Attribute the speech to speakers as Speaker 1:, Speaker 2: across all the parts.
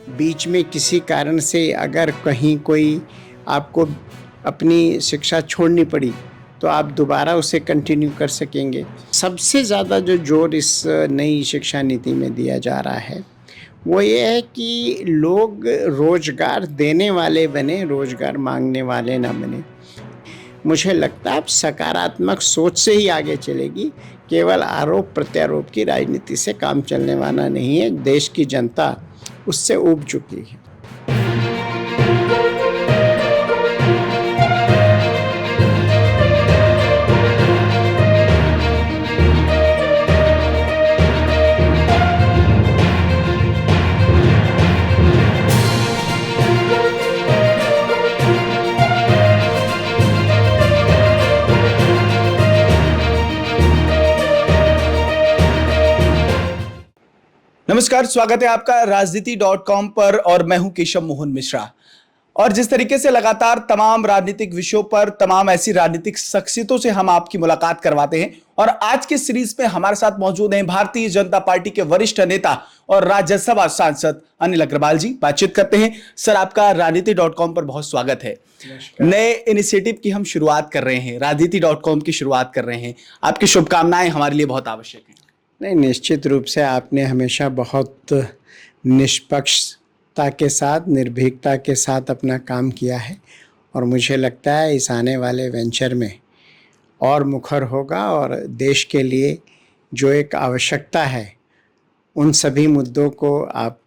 Speaker 1: बीच में किसी कारण से अगर कहीं कोई आपको अपनी शिक्षा छोड़नी पड़ी तो आप दोबारा उसे कंटिन्यू कर सकेंगे। सबसे ज़्यादा जो ज़ोर इस नई शिक्षा नीति में दिया जा रहा है, वो ये है कि लोग रोज़गार देने वाले बने, रोज़गार माँगने वाले ना बने। मुझे लगता है अब सकारात्मक सोच से ही आगे चलेगी, केवल आरोप-प्रत्यारोप की राजनीति से काम चलने वाला नहीं है। देश की जनता उससे ऊब चुकी है।
Speaker 2: नमस्कार, स्वागत है आपका राजनीति.com पर और मैं हूं केशव मोहन मिश्रा। और जिस तरीके से लगातार तमाम राजनीतिक विषयों पर तमाम ऐसी राजनीतिक शख्सियतों से हम आपकी मुलाकात करवाते हैं और आज के सीरीज में हमारे साथ मौजूद हैं भारतीय जनता पार्टी के वरिष्ठ नेता और राज्यसभा सांसद अनिल अग्रवाल जी। बातचीत करते हैं। सर, आपका राजनीति.com पर बहुत स्वागत है। नए इनिशिएटिव की हम शुरुआत कर रहे हैं, राजनीति.com की शुरुआत कर रहे हैं। आपकी शुभकामनाएं हमारे लिए बहुत आवश्यक है।
Speaker 1: नहीं, निश्चित रूप से आपने हमेशा बहुत निष्पक्षता के साथ, निर्भीकता के साथ अपना काम किया है और मुझे लगता है इस आने वाले वेंचर में और मुखर होगा और देश के लिए जो एक आवश्यकता है, उन सभी मुद्दों को आप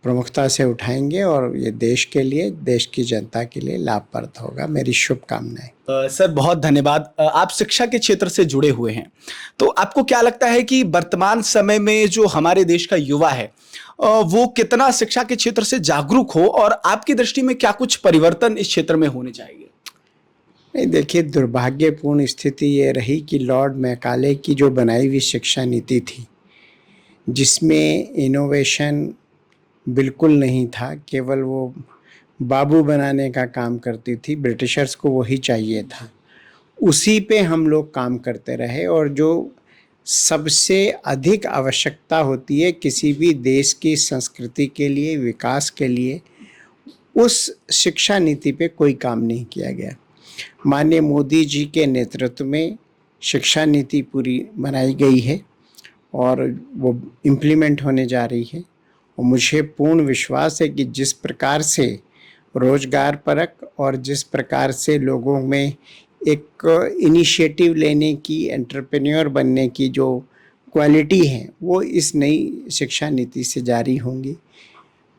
Speaker 1: प्रमुखता से उठाएंगे और ये देश के लिए, देश की जनता के लिए लाभप्रद होगा। मेरी शुभकामनाएं।
Speaker 2: सर, बहुत धन्यवाद। आप शिक्षा के क्षेत्र से जुड़े हुए हैं, तो आपको क्या लगता है कि वर्तमान समय में जो हमारे देश का युवा है वो कितना शिक्षा के क्षेत्र से जागरूक हो और आपकी दृष्टि में क्या कुछ परिवर्तन इस क्षेत्र में होने चाहिए?
Speaker 1: नहीं, देखिए, दुर्भाग्यपूर्ण स्थिति ये रही कि लॉर्ड मैकाले की जो बनाई हुई शिक्षा नीति थी, जिसमें इनोवेशन बिल्कुल नहीं था, केवल वो बाबू बनाने का काम करती थी, ब्रिटिशर्स को वही चाहिए था, उसी पे हम लोग काम करते रहे। और जो सबसे अधिक आवश्यकता होती है किसी भी देश की संस्कृति के लिए, विकास के लिए, उस शिक्षा नीति पे कोई काम नहीं किया गया। माननीय मोदी जी के नेतृत्व में शिक्षा नीति पूरी बनाई गई है और वो इम्प्लीमेंट होने जा रही है और मुझे पूर्ण विश्वास है कि जिस प्रकार से रोजगारपरक और जिस प्रकार से लोगों में एक इनिशिएटिव लेने की, एंटरप्रेन्योर बनने की जो क्वालिटी है, वो इस नई शिक्षा नीति से जारी होंगी।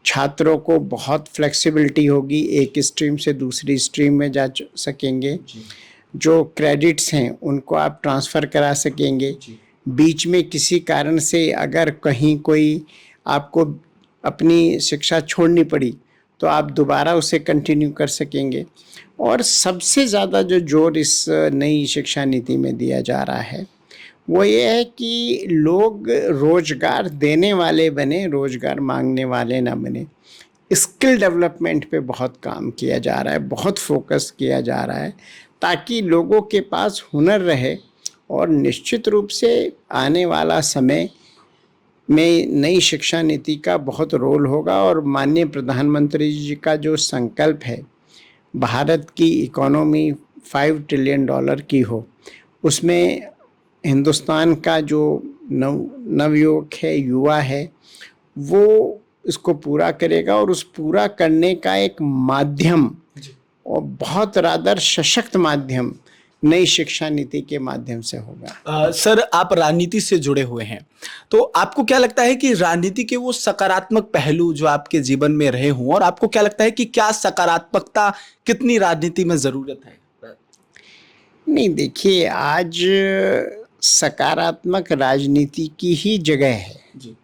Speaker 1: छात्रों को बहुत फ्लेक्सिबिलिटी होगी, एक स्ट्रीम से दूसरी स्ट्रीम में जा सकेंगे। जो क्रेडिट्स हैं उनको आप ट्रांसफ़र करा सकेंगे। बीच में किसी कारण से अगर कहीं कोई आपको अपनी शिक्षा छोड़नी पड़ी तो आप दोबारा उसे कंटिन्यू कर सकेंगे। और सबसे ज़्यादा जो ज़ोर इस नई शिक्षा नीति में दिया जा रहा है, वो ये है कि लोग रोज़गार देने वाले बने, रोज़गार मांगने वाले ना बने। स्किल डेवलपमेंट पे बहुत काम किया जा रहा है, बहुत फोकस किया जा रहा है, ताकि लोगों के पास हुनर रहे। और निश्चित रूप से आने वाला समय में नई शिक्षा नीति का बहुत रोल होगा और माननीय प्रधानमंत्री जी का जो संकल्प है, भारत की इकोनॉमी $5 ट्रिलियन की हो, उसमें हिंदुस्तान का जो नवयुवक है, युवा है, वो इसको पूरा करेगा और उस पूरा करने का एक माध्यम और बहुत रादर सशक्त माध्यम नई शिक्षा नीति के माध्यम से होगा।
Speaker 2: सर, आप राजनीति से जुड़े हुए हैं, तो आपको क्या लगता है कि राजनीति के वो सकारात्मक पहलू जो आपके जीवन में रहे हों, और आपको क्या लगता है कि क्या सकारात्मकता कितनी राजनीति में जरूरत है?
Speaker 1: नहीं, देखिए, आज सकारात्मक राजनीति की ही जगह है जी।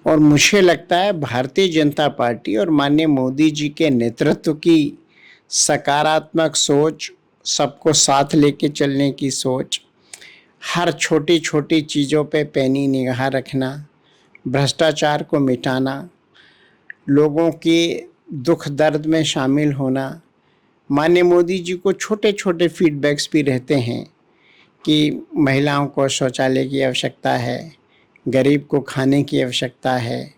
Speaker 1: और मुझे लगता है भारतीय जनता पार्टी और माननीय मोदी जी के नेतृत्व की सकारात्मक सोच, सबको साथ लेके चलने की सोच, हर छोटी छोटी चीज़ों पे पैनी निगाह रखना, भ्रष्टाचार को मिटाना, लोगों के दुख दर्द में शामिल होना। माननीय मोदी जी को छोटे छोटे फीडबैक्स भी रहते हैं कि महिलाओं को शौचालय की आवश्यकता है, गरीब को खाने की आवश्यकता है,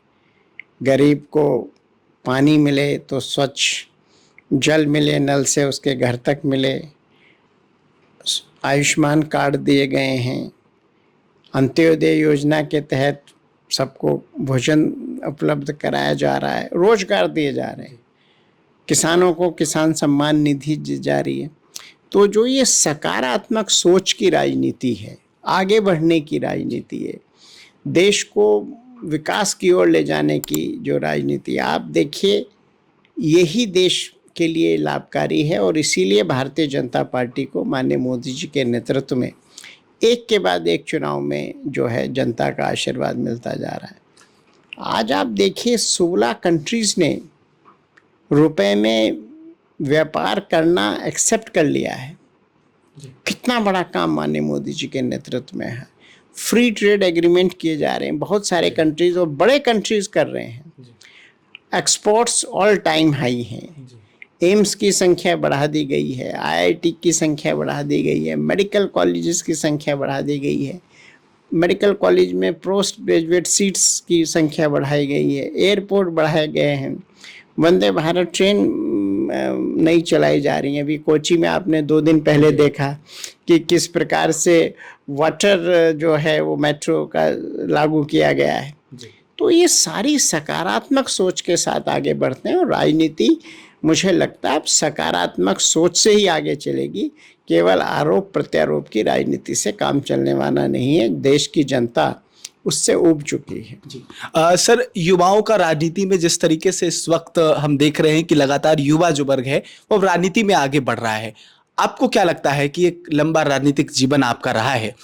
Speaker 1: गरीब को पानी मिले तो स्वच्छ जल मिले, नल से उसके घर तक मिले, आयुष्मान कार्ड दिए गए हैं, अंत्योदय योजना के तहत सबको भोजन उपलब्ध कराया जा रहा है, रोजगार दिए जा रहे हैं, किसानों को किसान सम्मान निधि जा रही है। तो जो ये सकारात्मक सोच की राजनीति है, आगे बढ़ने की राजनीति है, देश को विकास की ओर ले जाने की जो राजनीति है, आप देखिए यही देश के लिए लाभकारी है। और इसीलिए भारतीय जनता पार्टी को माननीय मोदी जी के नेतृत्व में एक के बाद एक चुनाव में जो है जनता का आशीर्वाद मिलता जा रहा है। आज आप देखिए 16 कंट्रीज़ ने रुपए में व्यापार करना एक्सेप्ट कर लिया है। कितना बड़ा काम माननीय मोदी जी के नेतृत्व में है। फ्री ट्रेड एग्रीमेंट किए जा रहे हैं, बहुत सारे कंट्रीज़ और बड़े कंट्रीज़ कर रहे हैं। एक्सपोर्ट्स ऑल टाइम हाई हैं। एम्स की संख्या बढ़ा दी गई है, आईआईटी की संख्या बढ़ा दी गई है, मेडिकल कॉलेजेस की संख्या बढ़ा दी गई है, मेडिकल कॉलेज में पोस्ट ग्रेजुएट सीट्स की संख्या बढ़ाई गई है, एयरपोर्ट बढ़ाए गए हैं, वंदे भारत ट्रेन नई चलाई जा रही है। अभी कोची में आपने 2 दिन पहले देखा कि किस प्रकार से वाटर जो है वो मेट्रो का लागू किया गया है। तो ये सारी सकारात्मक सोच के साथ आगे बढ़ते हैं और राजनीति मुझे लगता है अब सकारात्मक सोच से ही आगे चलेगी। केवल आरोप प्रत्यारोप की राजनीति से काम चलने वाला नहीं है। देश की जनता उससे ऊब चुकी है।
Speaker 2: जी सर, युवाओं का राजनीति में जिस तरीके से इस वक्त हम देख रहे हैं कि लगातार युवा जो वर्ग है वो राजनीति में आगे बढ़ रहा है, आपको क्या लगता है कि एक लंबा राजनीतिक जीवन आपका रहा है,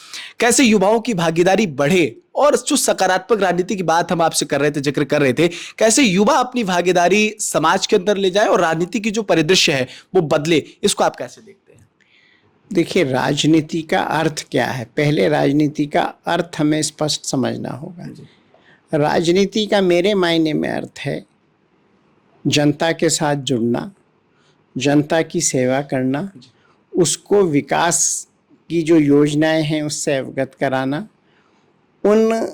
Speaker 2: कैसे युवाओं की भागीदारी बढ़े? और जो सकारात्मक राजनीति की बात हम आपसे कर रहे थे, जिक्र कर रहे थे, कैसे युवा अपनी भागीदारी समाज के अंदर ले जाए और राजनीति की जो परिदृश्य है वो बदले, इसको आप कैसे देखते हैं?
Speaker 1: देखिए, राजनीति का अर्थ क्या है? पहले राजनीति का अर्थ हमें स्पष्ट समझना होगा। राजनीति का मेरे मायने में अर्थ है जनता के साथ जुड़ना, जनता की सेवा करना, उसको विकास की जो योजनाएं हैं उससे अवगत कराना, उन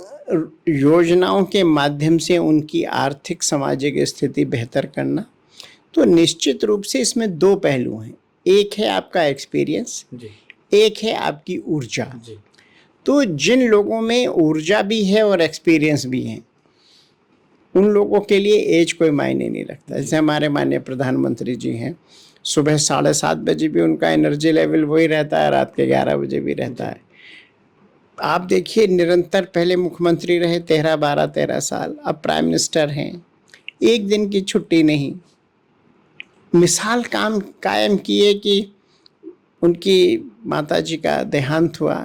Speaker 1: योजनाओं के माध्यम से उनकी आर्थिक सामाजिक स्थिति बेहतर करना। तो निश्चित रूप से इसमें 2 पहलू हैं, एक है आपका एक्सपीरियंस, एक है आपकी ऊर्जा। तो जिन लोगों में ऊर्जा भी है और एक्सपीरियंस भी है, उन लोगों के लिए एज कोई मायने नहीं रखता। जैसे हमारे माननीय प्रधानमंत्री जी हैं, सुबह 7:30 बजे भी उनका एनर्जी लेवल वही रहता है, रात के 11 बजे भी रहता है। आप देखिए, निरंतर पहले मुख्यमंत्री रहे 13 साल, अब प्राइम मिनिस्टर हैं, एक दिन की छुट्टी नहीं। मिसाल काम कायम किए कि उनकी माताजी का देहांत हुआ,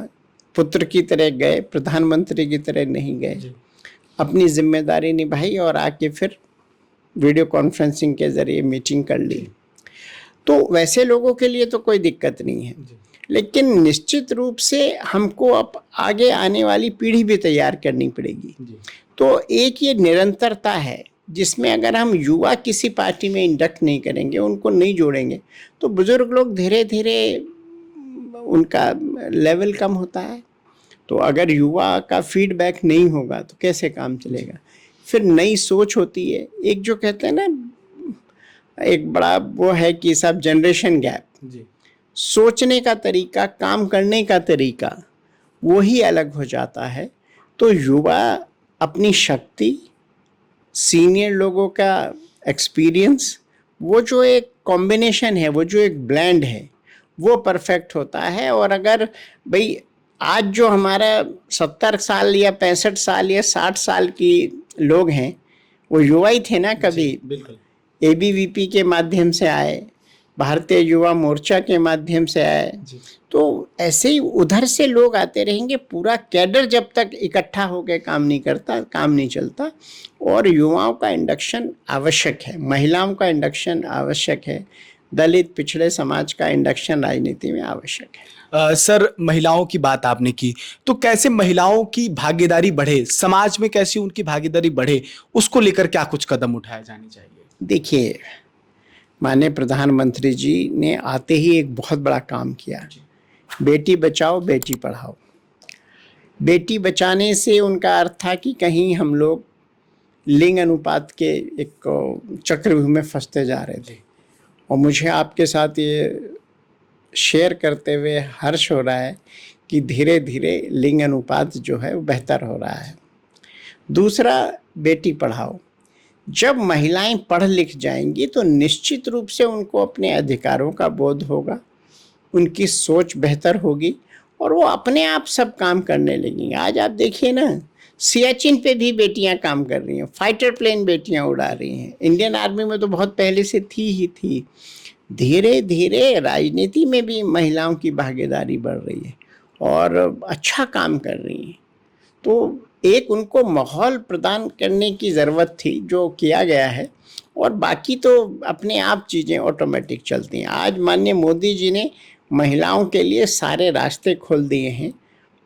Speaker 1: पुत्र की तरह गए, प्रधानमंत्री की तरह नहीं गए, अपनी जिम्मेदारी निभाई और आके फिर वीडियो कॉन्फ्रेंसिंग के ज़रिए मीटिंग कर ली। तो वैसे लोगों के लिए तो कोई दिक्कत नहीं है, लेकिन निश्चित रूप से हमको अब आगे आने वाली पीढ़ी भी तैयार करनी पड़ेगी। तो एक ये निरंतरता है जिसमें अगर हम युवा किसी पार्टी में इंडक्ट नहीं करेंगे, उनको नहीं जोड़ेंगे, तो बुजुर्ग लोग धीरे धीरे उनका लेवल कम होता है। तो अगर युवा का फीडबैक नहीं होगा तो कैसे काम चलेगा? फिर नई सोच होती है। एक जो कहते हैं ना, एक बड़ा वो है कि सब जनरेशन गैप, सोचने का तरीका, काम करने का तरीका वो ही अलग हो जाता है। तो युवा अपनी शक्ति, सीनियर लोगों का एक्सपीरियंस, वो जो एक कॉम्बिनेशन है, वो जो एक ब्लेंड है, वो परफेक्ट होता है। और अगर भाई आज जो हमारा 70 साल या 65 साल या 60 साल की लोग हैं, वो युवा ही थे ना कभी।
Speaker 2: बिल्कुल।
Speaker 1: एबीवीपी के माध्यम से आए, भारतीय युवा मोर्चा के माध्यम से आए, तो ऐसे ही उधर से लोग आते रहेंगे। पूरा कैडर जब तक इकट्ठा होकर काम नहीं करता, काम नहीं चलता। और युवाओं का इंडक्शन आवश्यक है, महिलाओं का इंडक्शन आवश्यक है, दलित पिछड़े समाज का इंडक्शन राजनीति में आवश्यक है।
Speaker 2: सर, महिलाओं की बात आपने की, तो कैसे महिलाओं की भागीदारी बढ़े, समाज में कैसी उनकी भागीदारी बढ़े, उसको लेकर क्या कुछ कदम उठाए जाने चाहिए?
Speaker 1: देखिए, माननीय प्रधानमंत्री जी ने आते ही एक बहुत बड़ा काम किया, बेटी बचाओ बेटी पढ़ाओ। बेटी बचाने से उनका अर्थ था कि कहीं हम लोग लिंग अनुपात के एक चक्रव्यूह में फंसते जा रहे थे। और मुझे आपके साथ ये शेयर करते हुए हर्ष हो रहा है कि धीरे धीरे लिंग अनुपात जो है वो बेहतर हो रहा है। दूसरा, बेटी पढ़ाओ। जब महिलाएं पढ़ लिख जाएंगी तो निश्चित रूप से उनको अपने अधिकारों का बोध होगा, उनकी सोच बेहतर होगी और वो अपने आप सब काम करने लगेंगे। आज आप देखिए ना, सियाचिन पे भी बेटियां काम कर रही हैं, फाइटर प्लेन बेटियां उड़ा रही हैं। इंडियन आर्मी में तो बहुत पहले से थी ही थी। धीरे धीरे राजनीति में भी महिलाओं की भागीदारी बढ़ रही है और अच्छा काम कर रही हैं। तो एक उनको माहौल प्रदान करने की ज़रूरत थी, जो किया गया है, और बाकी तो अपने आप चीज़ें ऑटोमेटिक चलती हैं। आज माननीय मोदी जी ने महिलाओं के लिए सारे रास्ते खोल दिए हैं,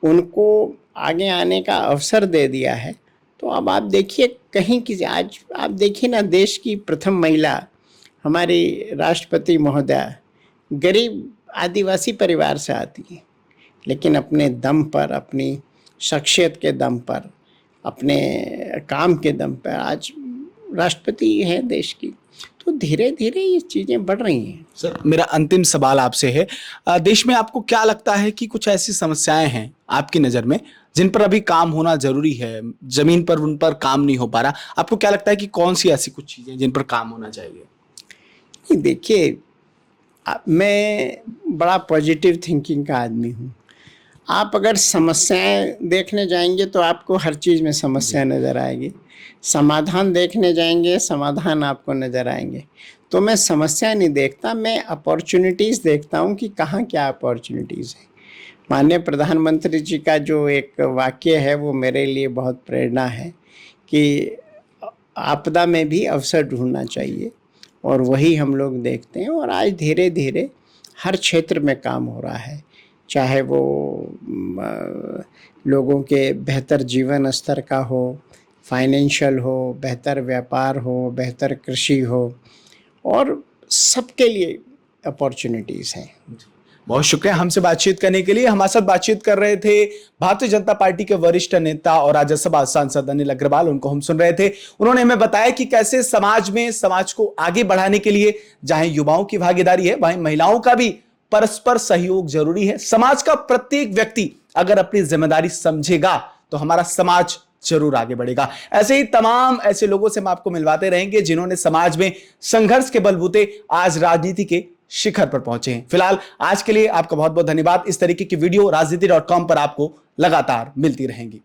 Speaker 1: उनको आगे आने का अवसर दे दिया है। तो अब आप देखिए, कहीं की आज आप देखिए ना, देश की प्रथम महिला हमारी राष्ट्रपति महोदया गरीब आदिवासी परिवार से आती है, लेकिन अपने दम पर, अपनी शख्सियत के दम पर, अपने काम के दम पर आज राष्ट्रपति हैं देश की। तो धीरे धीरे ये चीज़ें बढ़ रही हैं।
Speaker 2: सर, मेरा अंतिम सवाल आपसे है, देश में आपको क्या लगता है कि कुछ ऐसी समस्याएं हैं आपकी नज़र में जिन पर अभी काम होना जरूरी है, जमीन पर उन पर काम नहीं हो पा रहा? आपको क्या लगता है कि कौन सी ऐसी कुछ चीज़ें जिन पर काम होना चाहिए?
Speaker 1: देखिए, मैं बड़ा पॉजिटिव थिंकिंग का आदमी हूँ। आप अगर समस्याएं देखने जाएंगे तो आपको हर चीज़ में समस्या नज़र आएगी, समाधान देखने जाएंगे समाधान आपको नज़र आएंगे। तो मैं समस्या नहीं देखता, मैं अपॉर्चुनिटीज़ देखता हूँ कि कहाँ क्या अपॉर्चुनिटीज़ है। माननीय प्रधानमंत्री जी का जो एक वाक्य है वो मेरे लिए बहुत प्रेरणा है कि आपदा में भी अवसर ढूंढना चाहिए, और वही हम लोग देखते हैं। और आज धीरे धीरे हर क्षेत्र में काम हो रहा है, चाहे वो लोगों के बेहतर जीवन स्तर का हो, फाइनेंशियल हो, बेहतर व्यापार हो, बेहतर कृषि हो, और सबके लिए अपॉर्चुनिटीज़ हैं।
Speaker 2: बहुत शुक्रिया हमसे बातचीत करने के लिए। हमारे साथ बातचीत कर रहे थे भारतीय जनता पार्टी के वरिष्ठ नेता और राज्यसभा सांसद अनिल अग्रवाल, उनको हम सुन रहे थे। उन्होंने हमें बताया कि कैसे समाज को आगे बढ़ाने के लिए जहां युवाओं की भागीदारी है, वहीं महिलाओं का भी परस्पर सहयोग जरूरी है। समाज का प्रत्येक व्यक्ति अगर अपनी जिम्मेदारी समझेगा तो हमारा समाज जरूर आगे बढ़ेगा। ऐसे ही तमाम ऐसे लोगों से हम आपको मिलवाते रहेंगे जिन्होंने समाज में संघर्ष के बलबूते आज राजनीति के शिखर पर पहुंचे हैं। फिलहाल आज के लिए आपका बहुत बहुत धन्यवाद। इस तरीके की वीडियो राजनीति.com पर आपको लगातार मिलती रहेंगी।